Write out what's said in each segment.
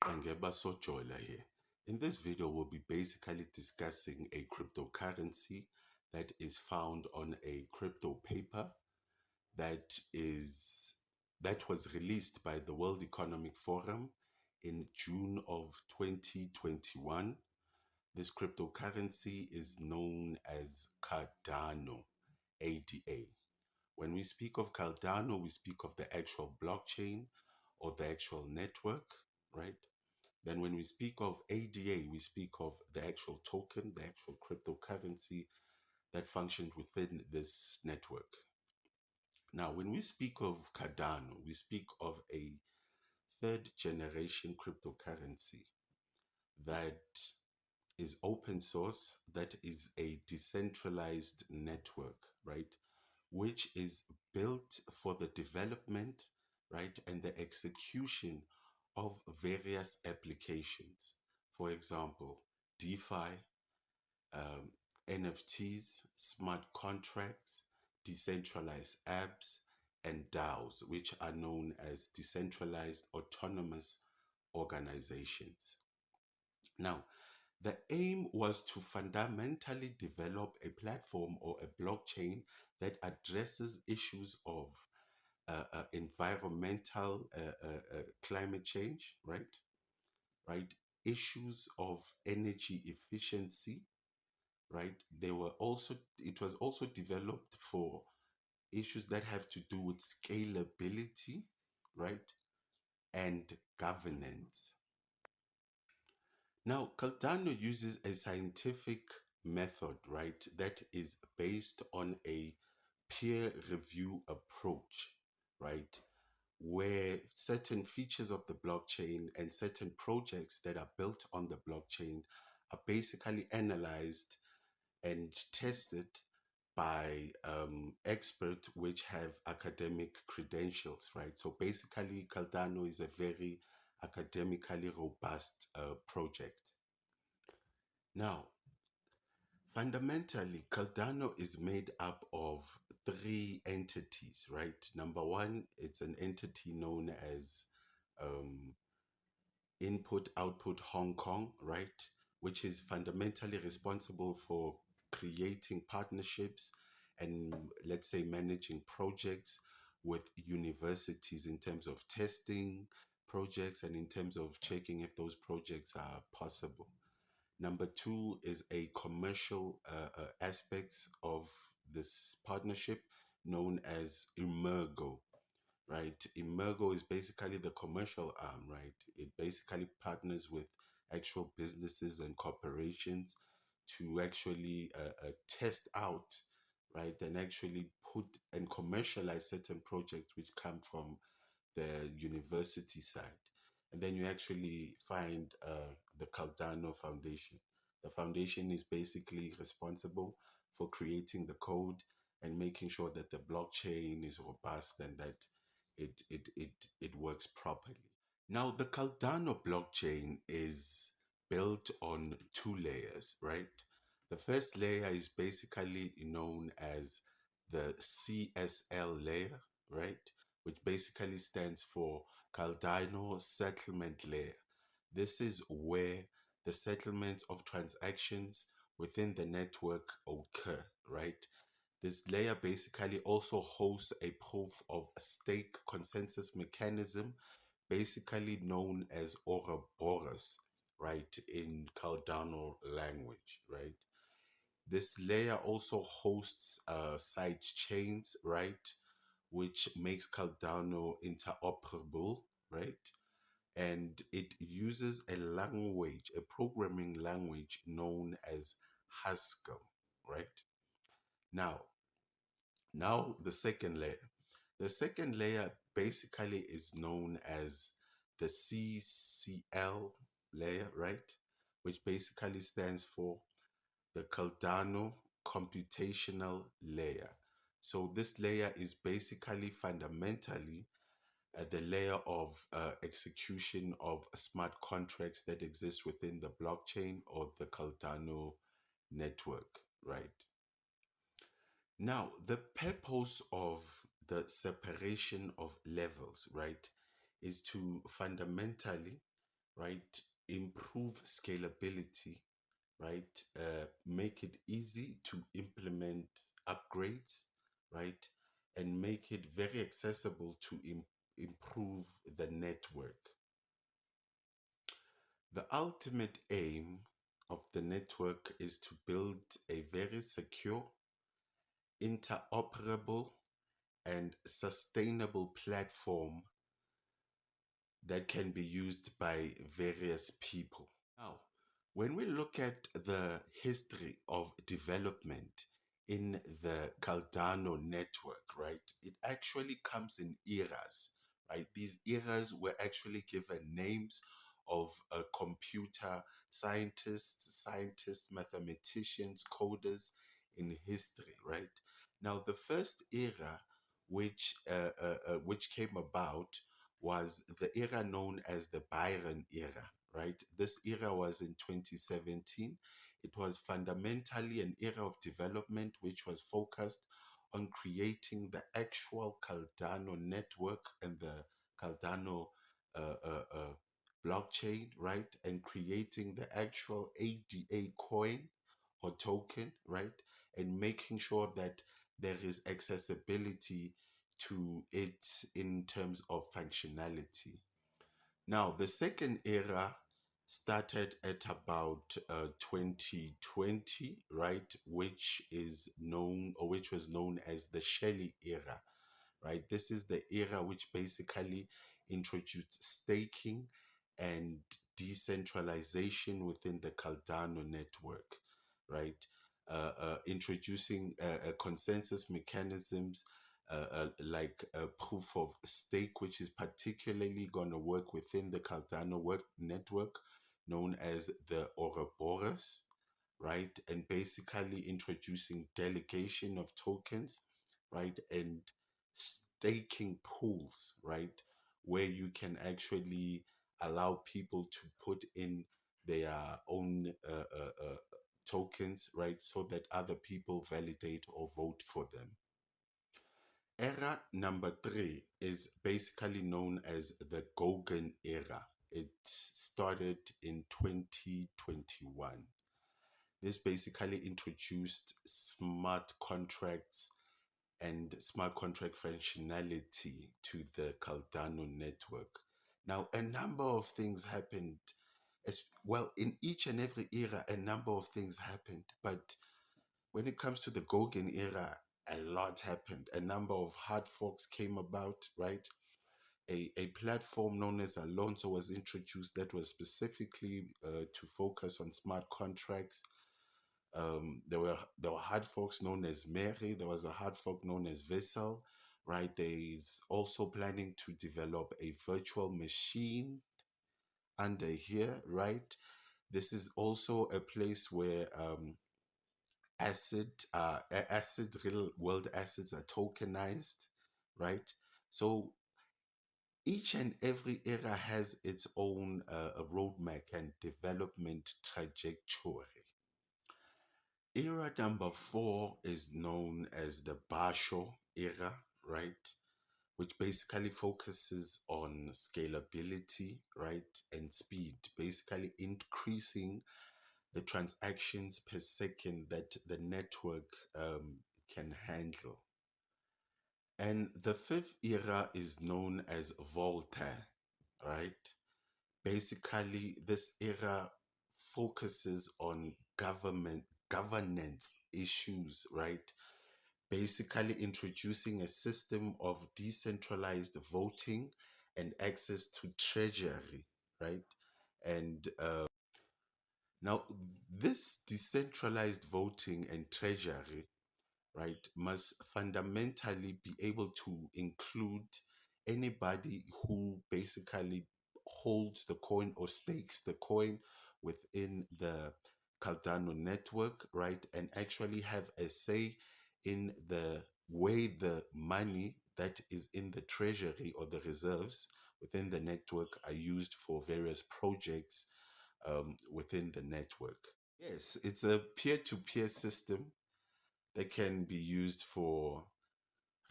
Angeba Sojola here. In this video, we'll be basically discussing a cryptocurrency that is found on a crypto paper that is that was released by the World Economic Forum in June of 2021. This cryptocurrency is known as Cardano, ADA. When we speak of Cardano, we speak of the actual blockchain or the actual network, right? Then when we speak of ADA, we speak of the actual token, the actual cryptocurrency that functions within this network. Now, when we speak of Cardano, we speak of a third generation cryptocurrency that is open source, that is a decentralized network, right? Which is built for the development, right, and the execution of various applications. For example, DeFi, NFTs, smart contracts, decentralized apps, and DAOs, which are known as decentralized autonomous organizations. Now, the aim was to fundamentally develop a platform or a blockchain that addresses issues of environmental climate change, right? Right? Issues of energy efficiency, right? It was also developed for issues that have to do with scalability, right? And governance. Now, Cardano uses a scientific method, right, that is based on a peer review approach, right, where certain features of the blockchain and certain projects that are built on the blockchain are basically analyzed and tested by experts which have academic credentials, right? So basically, Cardano is a very academically robust project. Now, fundamentally, Cardano is made up of three entities, right? Number one, it's an entity known as um, Input Output Hong Kong, right? Which is fundamentally responsible for creating partnerships and, let's say, managing projects with universities in terms of testing projects and in terms of checking if those projects are possible. Number two is a commercial aspects of this partnership known as Emergo, right? Emergo is basically the commercial arm, right? It basically partners with actual businesses and corporations to actually test out, right? And actually put and commercialize certain projects which come from the university side. And then you actually find the Cardano Foundation. The foundation is basically responsible for creating the code and making sure that the blockchain is robust and that it works properly. Now, the Cardano blockchain is built on two layers, right? The first layer is basically known as the CSL layer, right? Which basically stands for Cardano Settlement Layer. This is where the settlement of transactions within the network occur, right? This layer basically also hosts a proof of stake consensus mechanism, basically known as Ouroboros, right, in Cardano language, right? This layer also hosts side chains, right, which makes Cardano interoperable, right? And it uses a language, a programming language known as Haskell, right? Now, now the second layer. The second layer basically is known as the CCL layer, right? Which basically stands for the Cardano computational layer. So this layer is basically fundamentally the layer of execution of smart contracts that exist within the blockchain or the Cardano network, right? Now, the purpose of the separation of levels, right, is to fundamentally right? Improve scalability, right? Make it easy to implement upgrades, right? And make it very accessible to improve the network. The ultimate aim of the network is to build a very secure, interoperable, and sustainable platform that can be used by various people. Now, when we look at the history of development in the Cardano network, right, it actually comes in eras, right? These eras were actually given names of computer scientists, mathematicians, coders in history, right? Now, the first era which came about was the era known as the Byron era, right? This era was in 2017. It was fundamentally an era of development which was focused on creating the actual Cardano network and the Cardano uh, uh, uh, blockchain, right? And creating the actual ADA coin or token, right? And making sure that there is accessibility to it in terms of functionality. Now, the second era started at about 2020, right, which is known or which was known as the Shelley era, right? This is the era which basically introduced staking and decentralization within the Cardano network, right? Introducing consensus mechanisms like proof of stake, which is particularly going to work within the Cardano work network, known as the Ouroboros, right? And basically introducing delegation of tokens, right? And staking pools, right? Where you can actually allow people to put in their own tokens, right? So that other people validate or vote for them. Era number three is basically known as the Gogan era. It started in 2021. This basically introduced smart contracts and smart contract functionality to the Cardano network. Now, a number of things happened as well in each and every era. A number of things happened, but when it comes to the Gogan era, a lot happened. A number of hard forks came about, right? A platform known as Alonso was introduced that was specifically to focus on smart contracts. There were hard forks known as Mary. There was a hard fork known as Vessel, right? There's also planning to develop a virtual machine under here, right? This is also a place where real world assets are tokenized, right? So each and every era has its own roadmap and development trajectory. Era number four is known as the Basho era, right? Which basically focuses on scalability, right? And speed, basically increasing the transactions per second that the network can handle. And the fifth era is known as Volta, right? Basically, this era focuses on governance issues, right? Basically, introducing a system of decentralized voting and access to treasury, right? And now, this decentralized voting and treasury, right, must fundamentally be able to include anybody who basically holds the coin or stakes the coin within the Cardano network, right, and actually have a say in the way the money that is in the treasury or the reserves within the network are used for various projects within the network. Yes, it's a peer-to-peer system that can be used for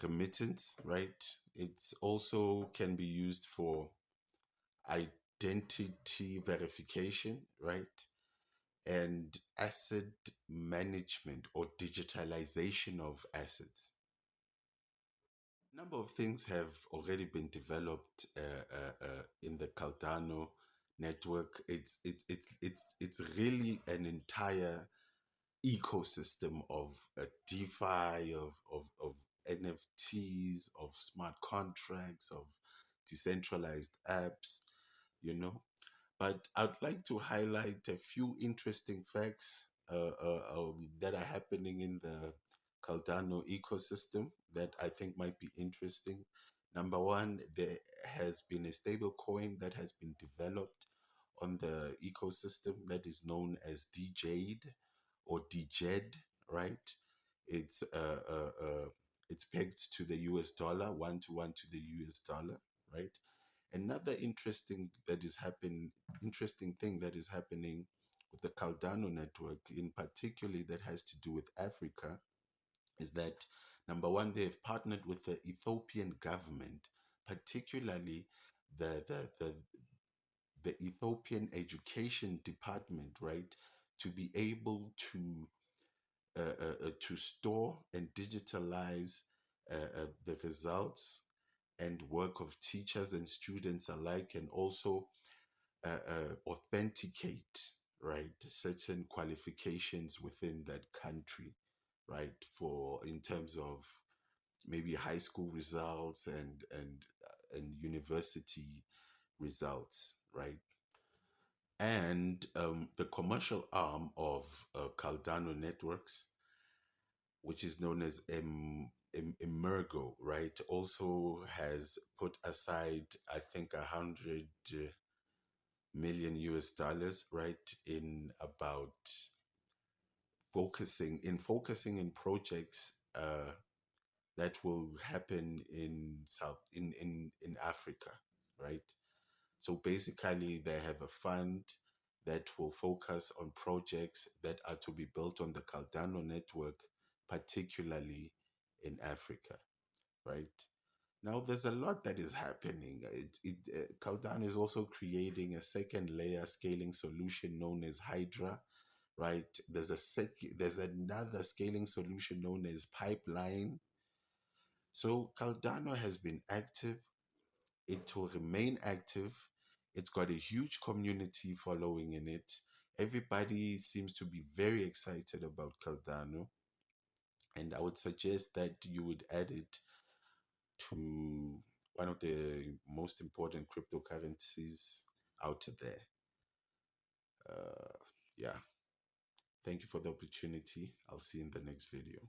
remittance, right? It's also can be used for identity verification, right? And asset management or digitalization of assets. A number of things have already been developed in the Cardano network. It's really an entire ecosystem of DeFi, of NFTs, of smart contracts, of decentralized apps, you know. But I'd like to highlight a few interesting facts that are happening in the Cardano ecosystem that I think might be interesting. Number one, there has been a stable coin that has been developed on the ecosystem that is known as DJade or DJed, right? It's it's pegged to the US dollar, 1 to 1 to the US dollar, right? Another interesting thing that is happening with the Cardano network, in particular, that has to do with Africa, is that number one, they've partnered with the Ethiopian government, particularly the the the, the Ethiopian Education Department, right, to be able to store and digitalize the results and work of teachers and students alike, and also authenticate, right, certain qualifications within that country, right, for in terms of maybe high school results and university results, right. And the commercial arm of Cardano Networks, which is known as Emergo, right, also has put aside, I think, 100 million US dollars, right, in about focusing in projects that will happen in in Africa, right? So basically, they have a fund that will focus on projects that are to be built on the Cardano network, particularly in Africa, right? Now, there's a lot that is happening. Cardano is also creating a second layer scaling solution known as Hydra, right? There's another scaling solution known as Pipeline. So Cardano has been active. It will remain active. It's got a huge community following in it. Everybody seems to be very excited about Cardano, and I would suggest that you would add it to one of the most important cryptocurrencies out there. Yeah. Thank you for the opportunity. I'll see you in the next video.